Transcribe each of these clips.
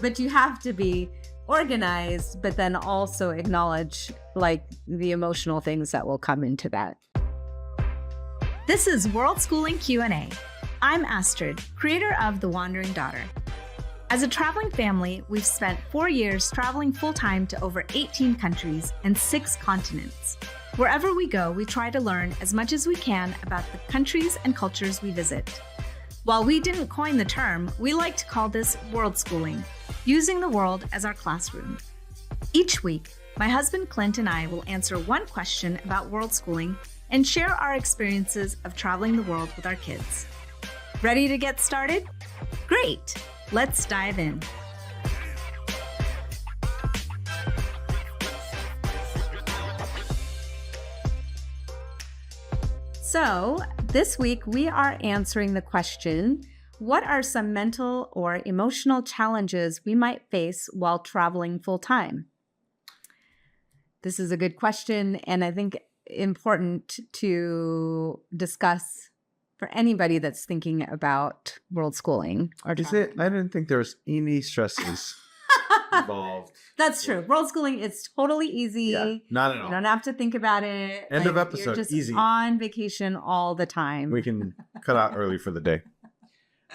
But you have to be organized, but then also acknowledge like the emotional things that will come into that. This is Worldschooling Q&A. I'm Astrid, creator of The Wandering Daughter. As a traveling family, we've spent 4 years traveling full-time to over 18 countries and 6 continents. Wherever we go, we try to learn as much as we can about the countries and cultures we visit. While we didn't coin the term, we like to call this worldschooling, using the world as our classroom. Each week, my husband Clint and I will answer one question about worldschooling and share our experiences of traveling the world with our kids. Ready to get started? Great! Let's dive in. So this week we are answering the question, what are some mental or emotional challenges we might face while traveling full-time? This is a good question, and I think important to discuss for anybody that's thinking about worldschooling or traveling. I didn't think there was any stresses involved. That's true. Worldschooling is totally easy. Yeah, not at all. You don't have to think about it. End of episode. You're just easy. on vacation all the time. We can cut out early for the day.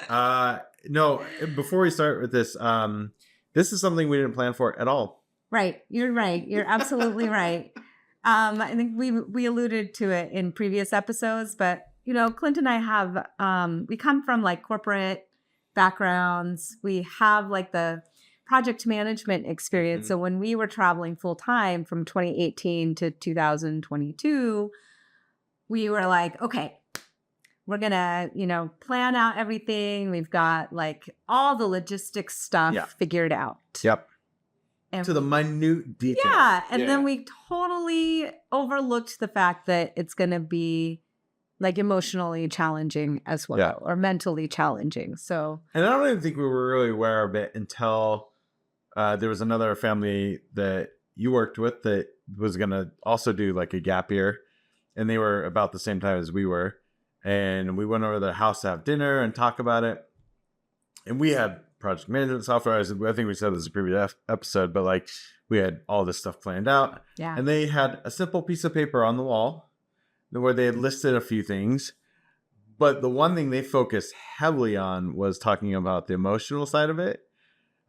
No, before we start with this, this is something we didn't plan for at all. Right. You're right. You're absolutely right. I think we alluded to it in previous episodes, but you know, Clint and I have, we come from like corporate backgrounds. We have like the project management experience. So when we were traveling full time from 2018 to 2022, we were like, okay, we're going to, you know, plan out everything. We've got like all the logistics stuff figured out. Yep. And to the minute detail. Yeah. And then we totally overlooked the fact that it's going to be like emotionally challenging as well, or mentally challenging. So, and I don't even think we were really aware of it until there was another family that you worked with that was going to also do like a gap year, and they were about the same time as we were. And we went over to their house to have dinner and talk about it. And we had project management software. I think we said this in a previous episode, but like we had all this stuff planned out. Yeah. And they had a simple piece of paper on the wall where they had listed a few things. But the one thing they focused heavily on was talking about the emotional side of it.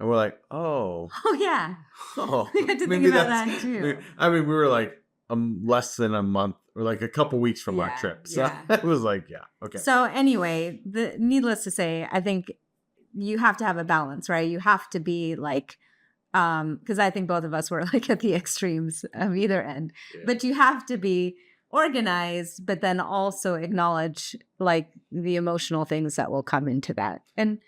And we're like, oh. Oh, yeah. Oh, we had to think about that too. I mean, we were like less than a month or like a couple weeks from our trip. So it was like, okay. So anyway, needless to say, I think you have to have a balance, right? You have to be like, because I think both of us were like at the extremes of either end. Yeah. But you have to be organized, but then also acknowledge like the emotional things that will come into that. And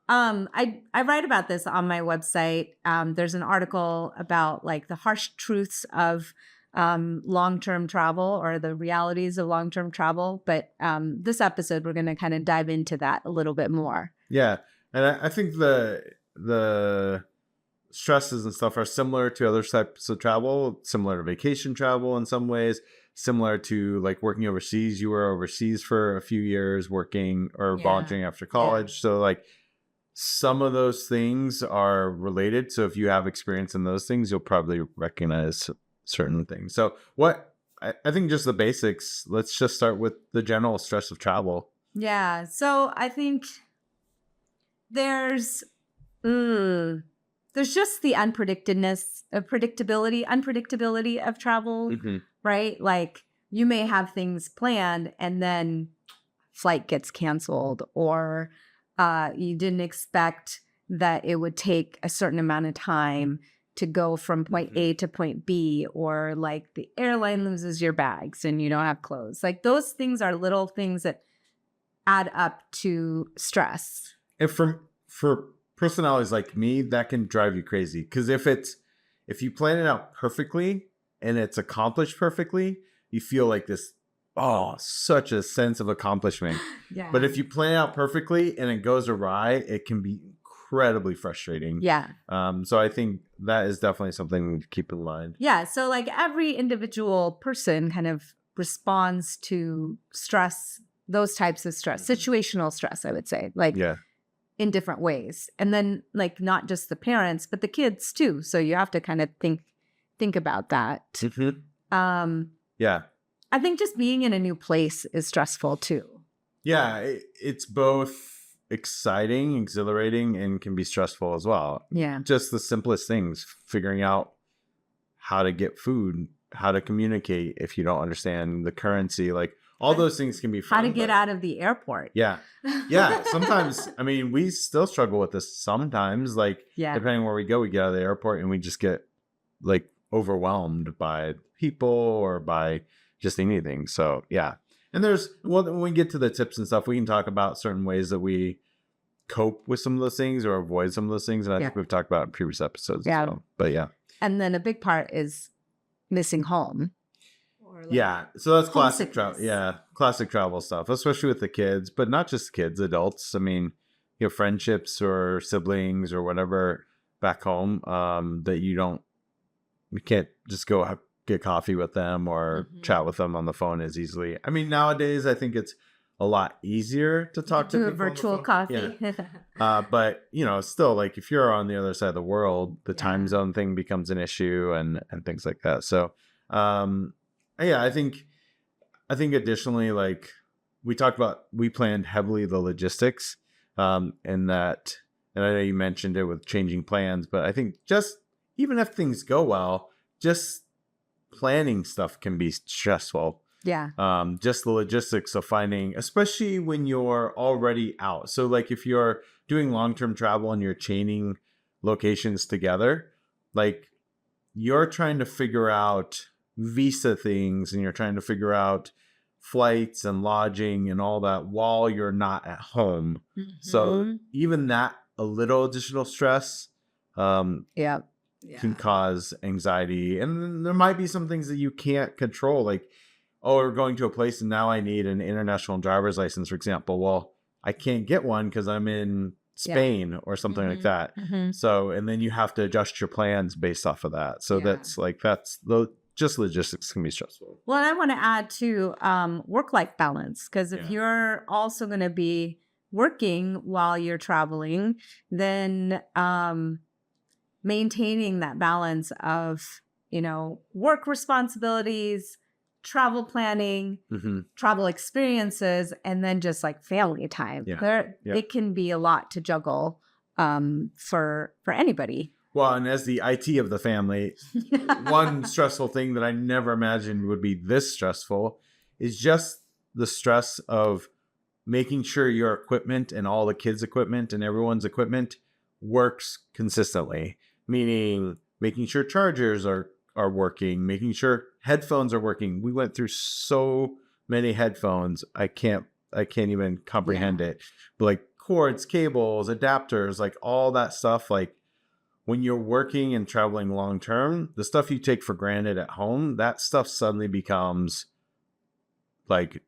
I write about this on my website. There's an article about like the harsh truths of long-term travel or the realities of long-term travel. But this episode, we're going to kind of dive into that a little bit more. Yeah. And I think the stresses and stuff are similar to other types of travel, similar to vacation travel in some ways, similar to like working overseas. You were overseas for a few years working or volunteering after college. Yeah. So like some of those things are related. So if you have experience in those things, you'll probably recognize certain things. So I think just the basics, let's just start with the general stress of travel. Yeah. So I think there's just the unpredictability of travel, right? Like you may have things planned and then flight gets canceled, or you didn't expect that it would take a certain amount of time to go from point A to point B, or like the airline loses your bags and you don't have clothes. Like those things are little things that add up to stress. And for personalities like me, that can drive you crazy. Because if you plan it out perfectly and it's accomplished perfectly, you feel like this, such a sense of accomplishment. Yeah. But if you plan it out perfectly and it goes awry, it can be incredibly frustrating. Yeah. So I think that is definitely something to keep in mind. Yeah. So like every individual person kind of responds to stress, those types of stress, situational stress, I would say. Like in different ways. And then like not just the parents, but the kids too. So you have to kind of think about that. Yeah. I think just being in a new place is stressful too. Yeah, it's both exciting, exhilarating, and can be stressful as well. Yeah. Just the simplest things, figuring out how to get food, how to communicate if you don't understand the currency, like all those things can be fun. How to get out of the airport. Yeah. Yeah. Sometimes, I mean, we still struggle with this sometimes, like depending where we go, we get out of the airport and we just get like overwhelmed by people or by just anything. So yeah. And when we get to the tips and stuff, we can talk about certain ways that we cope with some of those things or avoid some of those things. And I think we've talked about in previous episodes. Yeah. So, but yeah. And then a big part is missing home. Or like so that's classic travel. Yeah. Classic travel stuff, especially with the kids, but not just kids, adults. I mean, friendships or siblings or whatever back home, that you can't just go get coffee with them or chat with them on the phone as easily. I mean, nowadays I think it's a lot easier to talk to do a people virtual coffee. Yeah. But still, like if you're on the other side of the world, the time zone thing becomes an issue and things like that. So, I think additionally, like we planned heavily the logistics, and I know you mentioned it with changing plans, but I think just even if things go well, just planning stuff can be stressful. Yeah. Just the logistics of finding, especially when you're already out. So like if you're doing long-term travel and you're chaining locations together, like you're trying to figure out visa things and you're trying to figure out flights and lodging and all that while you're not at home. So even that, a little additional stress, can cause anxiety. And then there might be some things that you can't control, like, oh, we're going to a place and now I need an international driver's license, for example. Well, I can't get one because I'm in Spain or something like that. So, and then you have to adjust your plans based off of that. So just logistics can be stressful. Well, and I want to add to work-life balance, because if you're also going to be working while you're traveling, then maintaining that balance of, work responsibilities, travel planning, travel experiences, and then just like family time. It can be a lot to juggle for anybody. Well, and as the IT of the family, one stressful thing that I never imagined would be this stressful is just the stress of making sure your equipment and all the kids' equipment and everyone's equipment works consistently. Meaning making sure chargers are working, making sure headphones are working. We went through so many headphones. I can't even comprehend it. But like cords, cables, adapters, like all that stuff, like when you're working and traveling long term, the stuff you take for granted at home, that stuff suddenly becomes like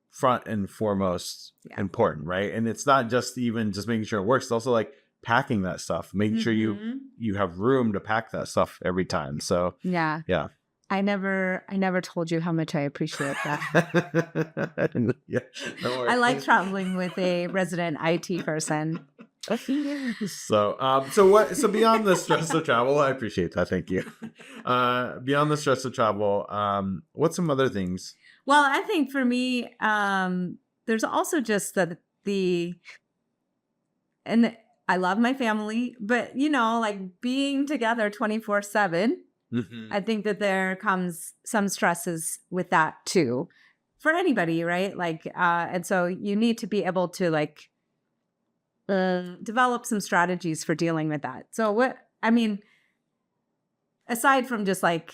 front and foremost important, right? And it's not just even just making sure it works. It's also like packing that stuff, making sure you have room to pack that stuff every time. So yeah. I never told you how much I appreciate that. I like traveling with a resident IT person. So beyond the stress of travel, I appreciate that. Thank you. Beyond the stress of travel, what's some other things? Well, I think for me, there's also just and I love my family, but like being together 24/7, I think that there comes some stresses with that too, for anybody, right? Like, and so you need to be able to like develop some strategies for dealing with that. So aside from just like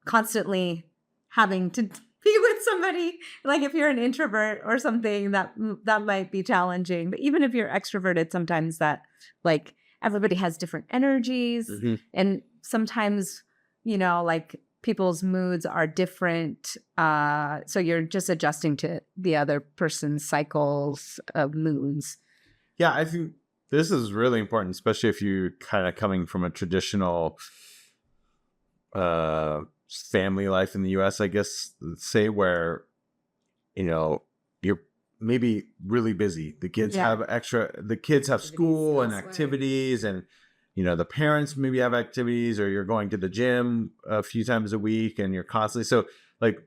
constantly having to be with somebody, like if you're an introvert or something, that might be challenging. But even if you're extroverted, sometimes that like everybody has different energies, and sometimes like people's moods are different. So you're just adjusting to the other person's cycles of moods. Yeah, I think this is really important, especially if you're kind of coming from a traditional family life in the US, I guess, say, where, your maybe really busy. The kids have school and activities, and the parents maybe have activities, or you're going to the gym a few times a week and you're constantly, so like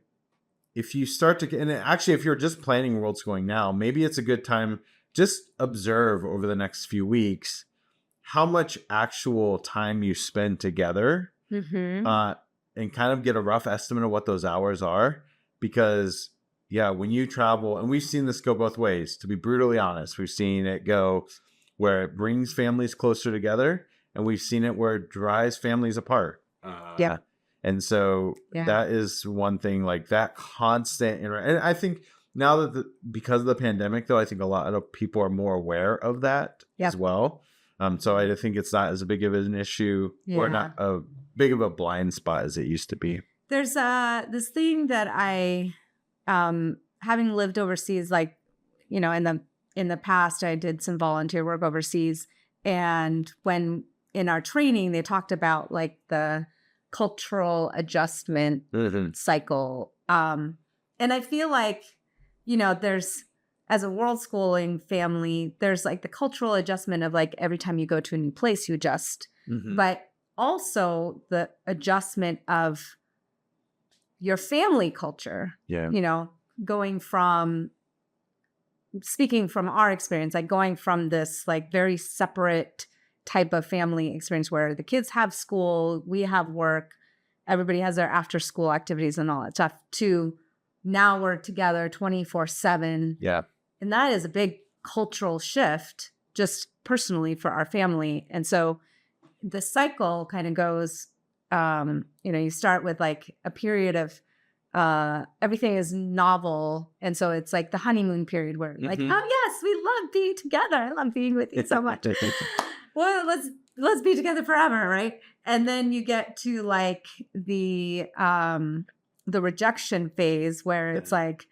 if you start to, and actually if you're just planning world schooling now, maybe it's a good time, just observe over the next few weeks how much actual time you spend together, and kind of get a rough estimate of what those hours are. Because when you travel, and we've seen this go both ways, to be brutally honest, we've seen it go where it brings families closer together, and we've seen it where it drives families apart. And so that is one thing, like that constant and I think now that because of the pandemic, though, I think a lot of people are more aware of that as well. So I think it's not as big of an issue, or not a big of a blind spot as it used to be. There's this thing that I, having lived overseas, like, in the past, I did some volunteer work overseas. And when in our training, they talked about like the cultural adjustment cycle. And I feel like, there's, as a world schooling family, there's like the cultural adjustment of like every time you go to a new place, you adjust, but also the adjustment of your family culture, going from, speaking from our experience, like going from this like very separate type of family experience where the kids have school, we have work, everybody has their after school activities and all that stuff, to now we're together 24/7. And that is a big cultural shift just personally for our family. And so the cycle kind of goes, you start with like a period of everything is novel. And so it's like the honeymoon period where like, oh yes, we love being together. I love being with you so much. Well, let's be together forever, right? And then you get to like the rejection phase where it's like,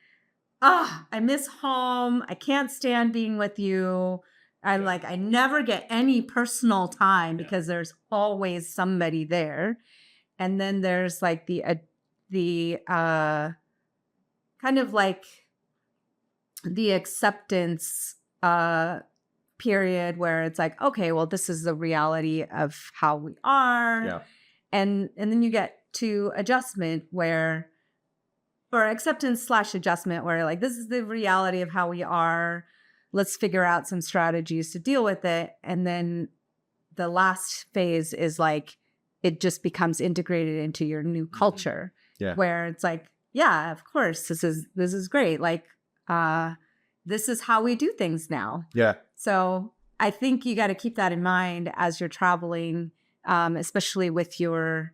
I miss home. I can't stand being with you. I never get any personal time because there's always somebody there. And then there's like the kind of like the acceptance period where it's like, okay, well, this is the reality of how we are. And then you get to adjustment or acceptance/adjustment where like, this is the reality of how we are. Let's figure out some strategies to deal with it. And then the last phase is like, it just becomes integrated into your new culture where it's like, yeah, of course, this is great. Like, this is how we do things now. So I think you got to keep that in mind as you're traveling, especially with your,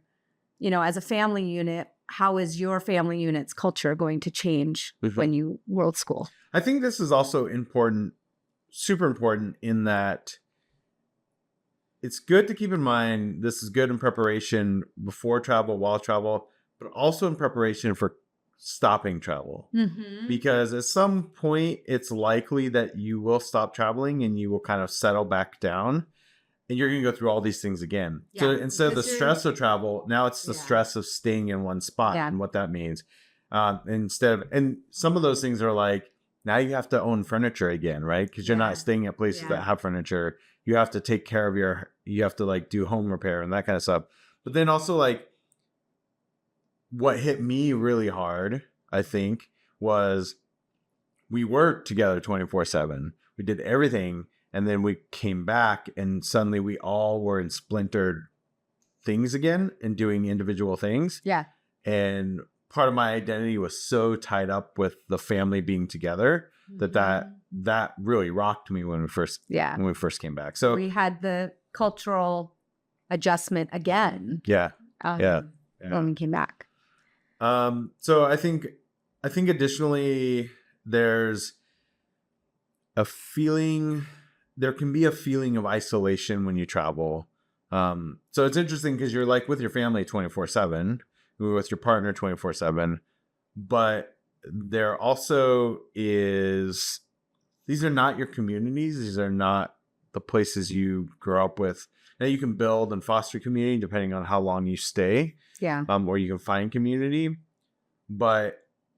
as a family unit. How is your family unit's culture going to change when you world school? I think this is also important, super important, in that it's good to keep in mind this is good in preparation before travel, while travel, but also in preparation for stopping travel. Because at some point, it's likely that you will stop traveling and you will kind of settle back down. And you're going to go through all these things again. So instead of the stress of travel, now it's the stress of staying in one spot and what that means. And some of those things are like, now you have to own furniture again, right? Because you're not staying at places that have furniture. You have to take care of you have to like do home repair and that kind of stuff. But then also like what hit me really hard, I think, was we were together 24/7. We did everything. And then we came back and suddenly we all were in splintered things again and doing individual things. And part of my identity was so tied up with the family being together that really rocked me when we first came back. So we had the cultural adjustment again. When we came back. So I think additionally there's a feeling. There can be a feeling of isolation when you travel. So it's interesting because you're like with your family 24/7, with your partner 24/7, but there also is, these are not your communities. These are not the places you grow up with. Now you can build and foster community depending on how long you stay. Or you can find community. But,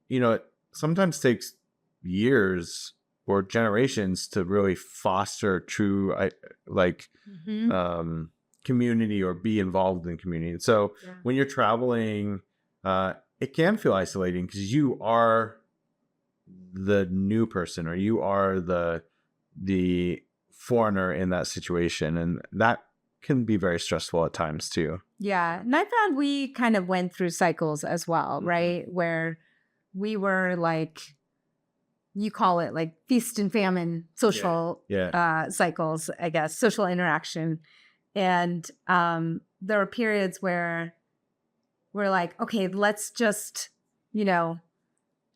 it sometimes takes years or generations to really foster true Mhm. community or be involved in community. And so Yeah. when you're traveling, it can feel isolating because you are the new person, or you are the foreigner in that situation, and that can be very stressful at times too. Yeah. And I found we kind of went through cycles as well, Mhm. right? Where we were like, you call it like feast and famine social Yeah. cycles, I guess, social interaction. And there were periods where we're like, okay, let's just,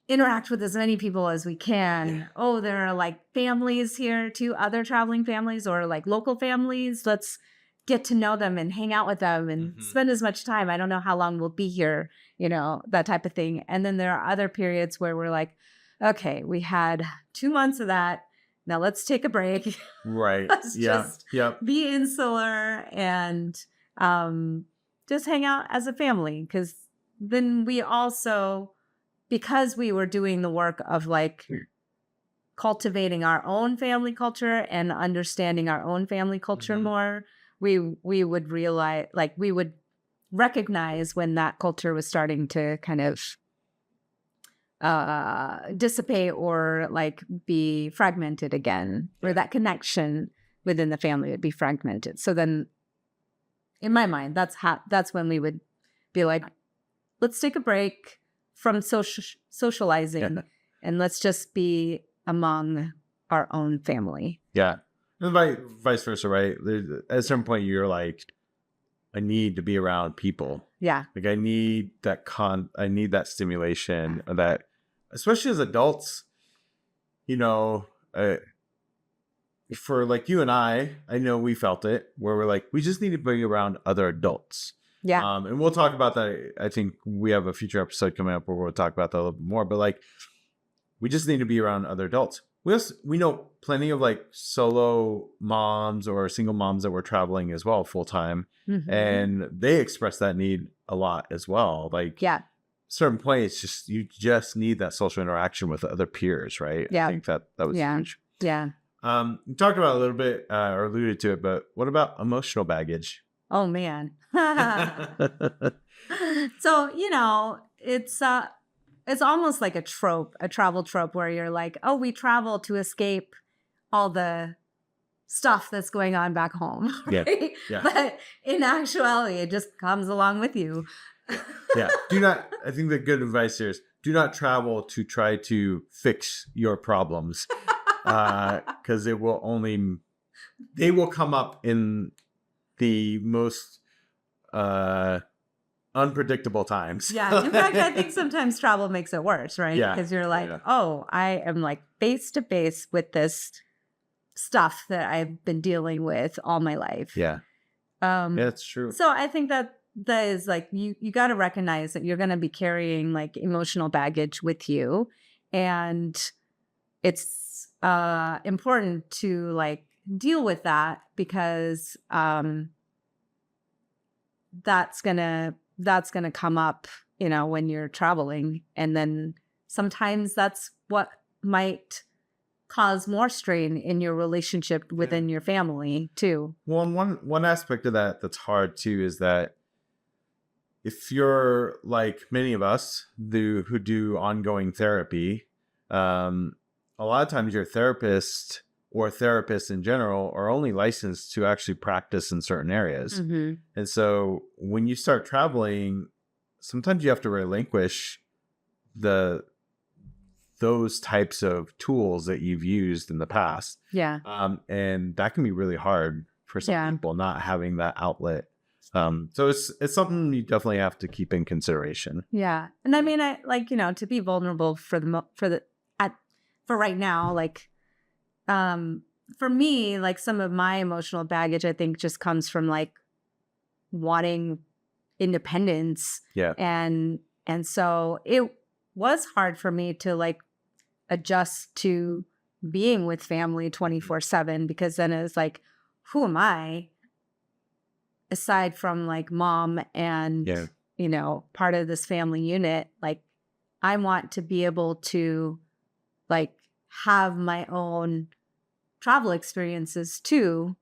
interact with as many people as we can. Yeah. Oh, there are like families here too, other traveling families or like local families. Let's get to know them and hang out with them and spend as much time. I don't know how long we'll be here, that type of thing. And then there are other periods where we're like, okay, we had 2 months of that. Now let's take a break. Right. Let's Yeah. just Yep. be insular and just hang out as a family. Because then we also, because we were doing the work of like cultivating our own family culture and understanding our own family culture Mhm. more, we would realize, like, we would recognize when that culture was starting to kind of dissipate or like be fragmented again, or Yeah. that connection within the family would be fragmented. So then in my mind, that's when we would be like, let's take a break from socializing Yeah. and let's just be among our own family. Yeah. And vice versa, right? At a certain point, you're like, I need to be around people. Yeah. Like I need I need that stimulation, or that, especially as adults, for like you and I know we felt it, where we're like, we just need to be around other adults. Yeah. And we'll talk about that. I think we have a future episode coming up where we'll talk about that a little bit more, but like, we just need to be around other adults. We know plenty of like solo moms or single moms that were traveling as well full time, Mhm. and they express that need a lot as well. Like, Yeah. certain point, it's just you just need that social interaction with other peers, right? Yeah. I think that was Yeah. huge. Yeah. You talked about it a little bit or alluded to it, but what about emotional baggage? Oh man. So, it's almost like a trope, a travel trope where you're like, oh, we travel to escape all the stuff that's going on back home. Yeah. Right? Yeah. But in actuality, it just comes along with you. Yeah. I think the good advice here is do not travel to try to fix your problems, because they will come up in the most unpredictable times. Yeah. In fact, I think sometimes travel makes it worse, right? Yeah. Because you're like, Yeah. oh, I am like face to face with this stuff that I've been dealing with all my life. Yeah. Yeah, it's true. So I think that is like, you got to recognize that you're going to be carrying like emotional baggage with you. And it's important to like deal with that, because that's gonna come up, when you're traveling. And then sometimes that's what might cause more strain in your relationship within your family too. Well, and one aspect of that that's hard too is that if you're like many of us who do ongoing therapy, a lot of times your therapist or therapists in general are only licensed to actually practice in certain areas. Mm-hmm. And so when you start traveling, sometimes you have to relinquish those types of tools that you've used in the past. Yeah. And that can be really hard for some people, not having that outlet. So it's something you definitely have to keep in consideration. Yeah. And I mean, I like, to be vulnerable for right now, like, for me, like some of my emotional baggage, I think just comes from like wanting independence. Yeah. And so it was hard for me to like adjust to being with family 24/7, because then it was like, who am I aside from like mom and, part of this family unit? Like, I want to be able to like have my own travel experiences too.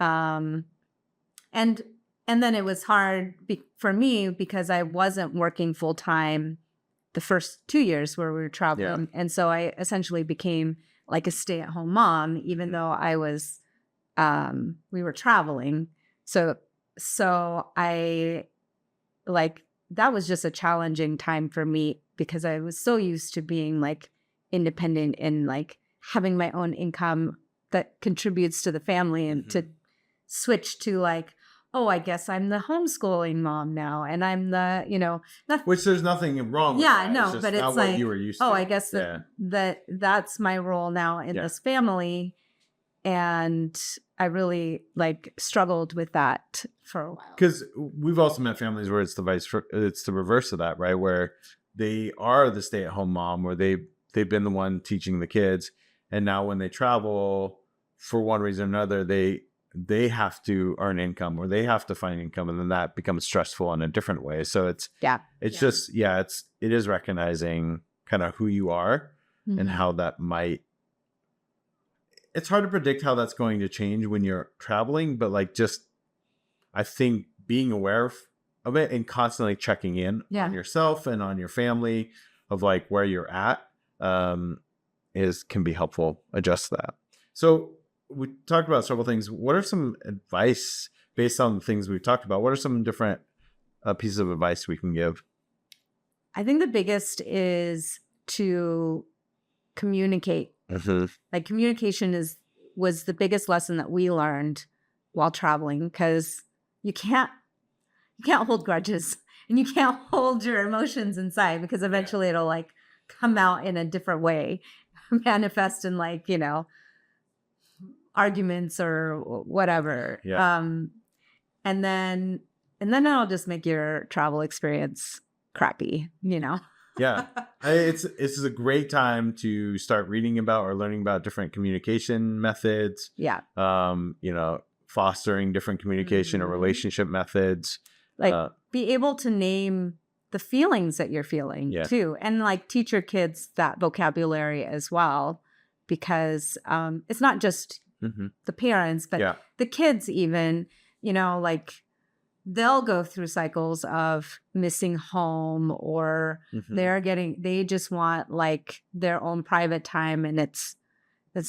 And then it was hard for me because I wasn't working full time the first 2 years where we were traveling. And so I essentially became like a stay-at-home mom, even though I was, we were traveling. So I like, that was just a challenging time for me because I was so used to being like independent and like having my own income that contributes to the family, and to switch to like, oh, I guess I'm the homeschooling mom now, and I'm the, Which there's nothing wrong with yeah, that. no, It's just but not it's what like, you were used to. oh, I guess that's my role now in this family. And I really like struggled with that for a while. Because we've also met families where it's the reverse of that, right? Where they are the stay-at-home mom, where they've been the one teaching the kids, and now when they travel for one reason or another, they have to earn income, or they have to find income, and then that becomes stressful in a different way. So it is recognizing kind of who you are and how that might. It's hard to predict how that's going to change when you're traveling, but like just I think being aware of it and constantly checking in on yourself and on your family of like where you're at can be helpful. Adjust that. So we talked about several things. What are some advice based on the things we've talked about? What are some different pieces of advice we can give? I think the biggest is to communicate. Like communication was the biggest lesson that we learned while traveling, because you can't hold grudges and you can't hold your emotions inside, because eventually it'll like come out in a different way, manifest in like, arguments or whatever. And then it'll just make your travel experience crappy, It's a great time to start reading about or learning about different communication methods. Fostering different communication or relationship methods. Like be able to name the feelings that you're feeling too, and like teach your kids that vocabulary as well, because it's not just the parents, but the kids even, like they'll go through cycles of missing home, or they just want like their own private time, and it's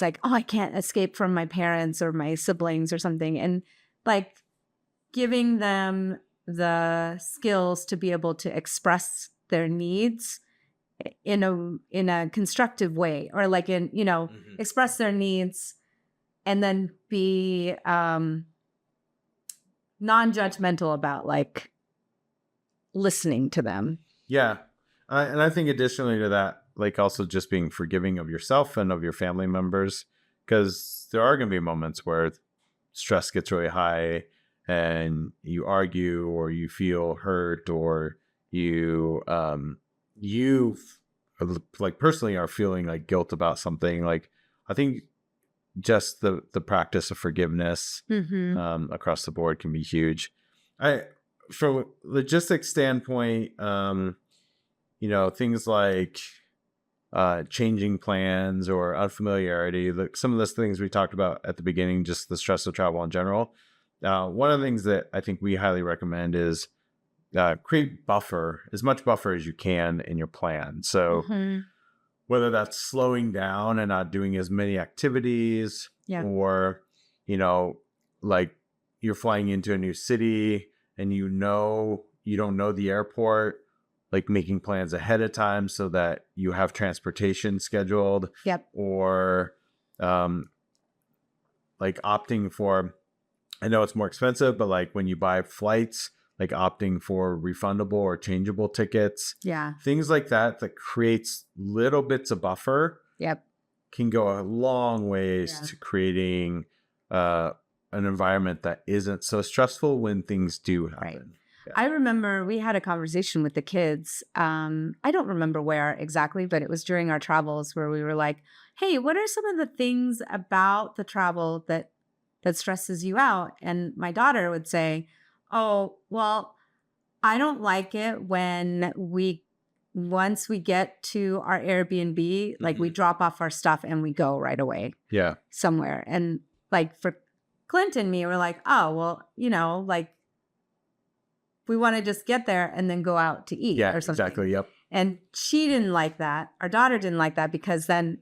like, oh, I can't escape from my parents or my siblings or something, and like giving them the skills to be able to express their needs in a constructive way, or like express their needs and then be non-judgmental about like listening to them. And I think additionally to that, like also just being forgiving of yourself and of your family members, because there are going to be moments where stress gets really high and you argue, or you feel hurt, or you like personally are feeling like guilt about something. Like I think just the practice of forgiveness across the board can be huge. From a logistics standpoint, things like changing plans or unfamiliarity, like some of those things we talked about at the beginning, just the stress of travel in general. One of the things that I think we highly recommend is create as much buffer as you can in your plan. So whether that's slowing down and not doing as many activities, or, like you're flying into a new city and you don't know the airport, like making plans ahead of time so that you have transportation scheduled. Or like opting for, I know it's more expensive, but like when you buy flights, like opting for refundable or changeable tickets. Things like that creates little bits of buffer. Can go a long ways to creating an environment that isn't so stressful when things do happen. I remember we had a conversation with the kids. I don't remember where exactly, but it was during our travels where we were like, hey, what are some of the things about the travel that stresses you out? And my daughter would say, oh, well, I don't like it when once we get to our Airbnb, like we drop off our stuff and we go right away Yeah. somewhere. And like for Clint and me, we're like, oh, well, you know, like we want to just get there and then go out to eat Yeah, or something. exactly. Yep. And she didn't like that. Our daughter didn't like that because then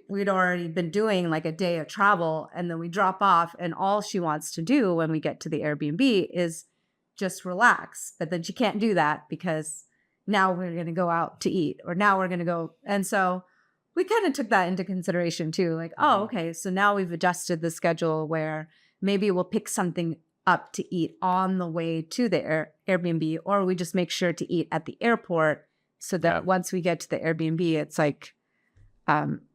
we'd already been doing like a day of travel, and then we drop off, and all she wants to do when we get to the Airbnb is just relax. But then she can't do that because now we're going to go out to eat, or now we're going to go. And so we kind of took that into consideration too. Like, oh, okay, so now we've adjusted the schedule where maybe we'll pick something up to eat on the way to the Airbnb, or we just make sure to eat at the airport so that once we get to the Airbnb, it's like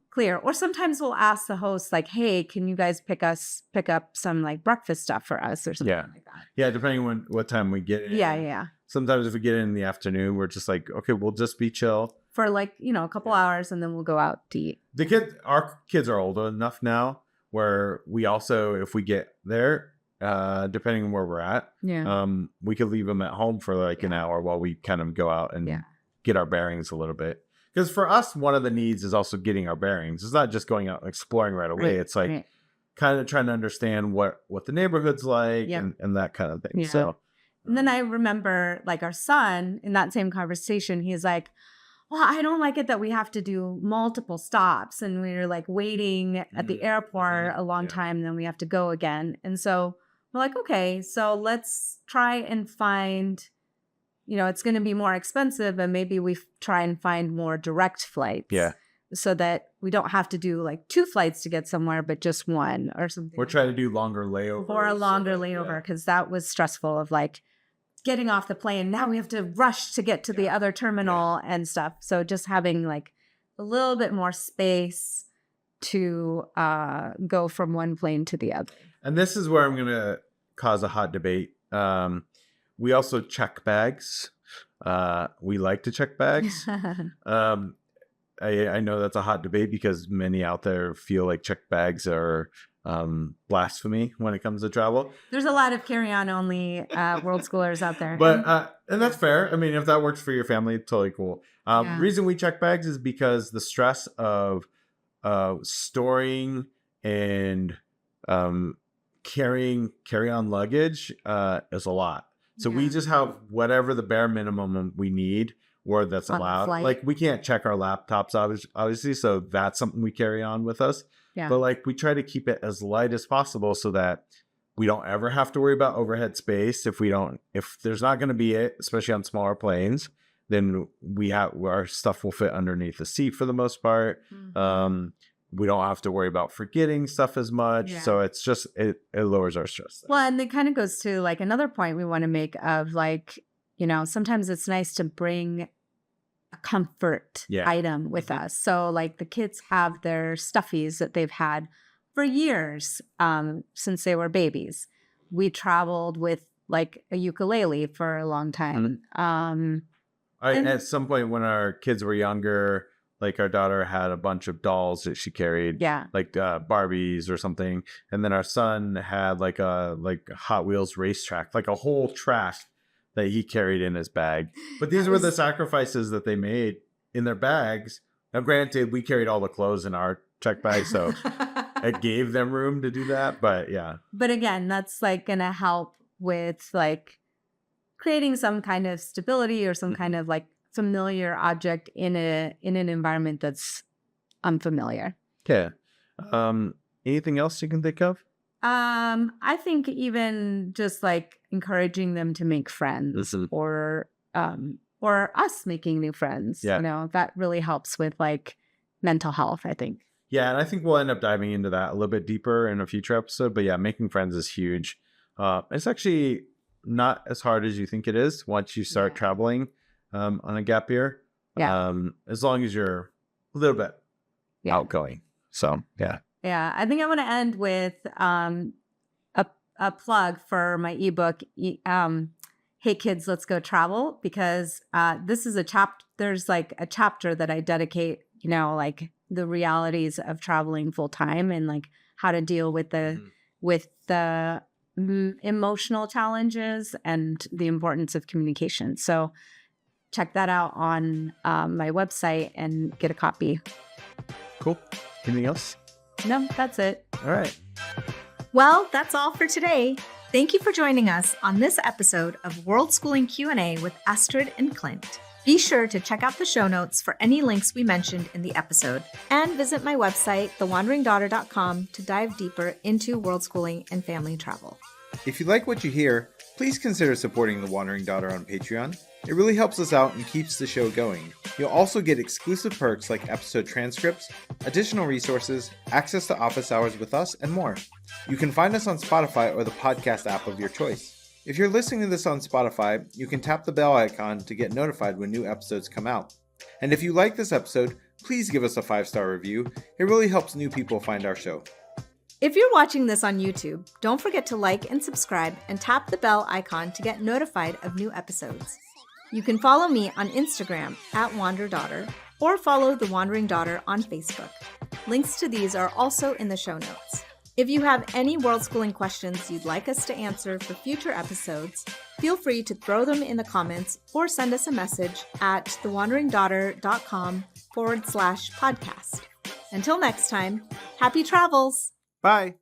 clear. Or sometimes we'll ask the host, like, hey, can you guys pick up some like breakfast stuff for us or something like that. Yeah, depending on what time we get in. Yeah. Sometimes if we get in the afternoon, we're just like, okay, we'll just be chill for like, you know, a couple hours, and then we'll go out to eat. Our kids are old enough now where we also, if we get there, depending on where we're at, we could leave them at home for like an hour while we kind of go out and get our bearings a little bit. Because for us, one of the needs is also getting our bearings. It's not just going out and exploring right away. It's like kind of trying to understand what the neighborhood's like and that kind of thing. So, and then I remember like our son in that same conversation, he's like, well, I don't like it that we have to do multiple stops, and we're like waiting at the airport a long time, and then we have to go again. And so we're like, okay, so let's try and find, you know, it's going to be more expensive, and maybe we try and find more direct flights. Yeah. So that we don't have to do like 2 flights to get somewhere, but just one or something. We're trying to do longer layovers. Or a longer layover, because that was stressful of like getting off the plane. Now we have to rush to get to the other terminal and stuff. So just having like a little bit more space to go from one plane to the other. And this is where I'm going to cause a hot debate. We also check bags. We like to check bags. I know that's a hot debate because many out there feel like check bags are blasphemy when it comes to travel. There's a lot of carry-on only world schoolers out there. But and that's fair. I mean, if that works for your family, totally cool. Reason we check bags is because the stress of storing and carry-on luggage is a lot. So we just have whatever the bare minimum we need or that's allowed. Like we can't check our laptops obviously, so that's something we carry on with us. Yeah. But like we try to keep it as light as possible so that we don't ever have to worry about overhead space. If there's not going to be it, especially on smaller planes, then our stuff will fit underneath the seat for the most part. Mm-hmm. We don't have to worry about forgetting stuff as much. So it's just, it lowers our stress. Well, and it kind of goes to like another point we want to make of like, you know, sometimes it's nice to bring a comfort item with us. So like the kids have their stuffies that they've had for years since they were babies. We traveled with like a ukulele for a long time. At some point when our kids were younger, like our daughter had a bunch of dolls that she carried, like Barbies or something. And then our son had like a Hot Wheels racetrack, like a whole track that he carried in his bag. But these were the sacrifices that they made in their bags. Now, granted, we carried all the clothes in our check bag, so it gave them room to do that. But yeah. But again, that's like going to help with like creating some kind of stability or some kind of like familiar object in an environment that's unfamiliar. Yeah. Anything else you can think of? I think even just like encouraging them to make friends or us making new friends, you know, that really helps with like mental health, I think. Yeah. And I think we'll end up diving into that a little bit deeper in a future episode, but yeah, making friends is huge. It's actually not as hard as you think it is once you start traveling, on a gap year. Yeah. As long as you're a little bit outgoing. So, yeah. Yeah, I think I want to end with a plug for my ebook, Hey Kids, Let's Go Travel, because this is there's like a chapter that I dedicate, you know, like the realities of traveling full time and like how to deal with the emotional challenges and the importance of communication. So check that out on my website and get a copy. Cool. Anything else? No, that's it. All right. Well, that's all for today. Thank you for joining us on this episode of Worldschooling Q&A with Astrid and Clint. Be sure to check out the show notes for any links we mentioned in the episode, and visit my website, thewanderingdaughter.com, to dive deeper into worldschooling and family travel. If you like what you hear, please consider supporting The Wandering Daughter on Patreon. It really helps us out and keeps the show going. You'll also get exclusive perks like episode transcripts, additional resources, access to office hours with us, and more. You can find us on Spotify or the podcast app of your choice. If you're listening to this on Spotify, you can tap the bell icon to get notified when new episodes come out. And if you like this episode, please give us a 5-star review. It really helps new people find our show. If you're watching this on YouTube, don't forget to like and subscribe and tap the bell icon to get notified of new episodes. You can follow me on Instagram @WanderDaughter or follow The Wandering Daughter on Facebook. Links to these are also in the show notes. If you have any worldschooling questions you'd like us to answer for future episodes, feel free to throw them in the comments or send us a message at thewanderingdaughter.com/podcast. Until next time, happy travels! Bye!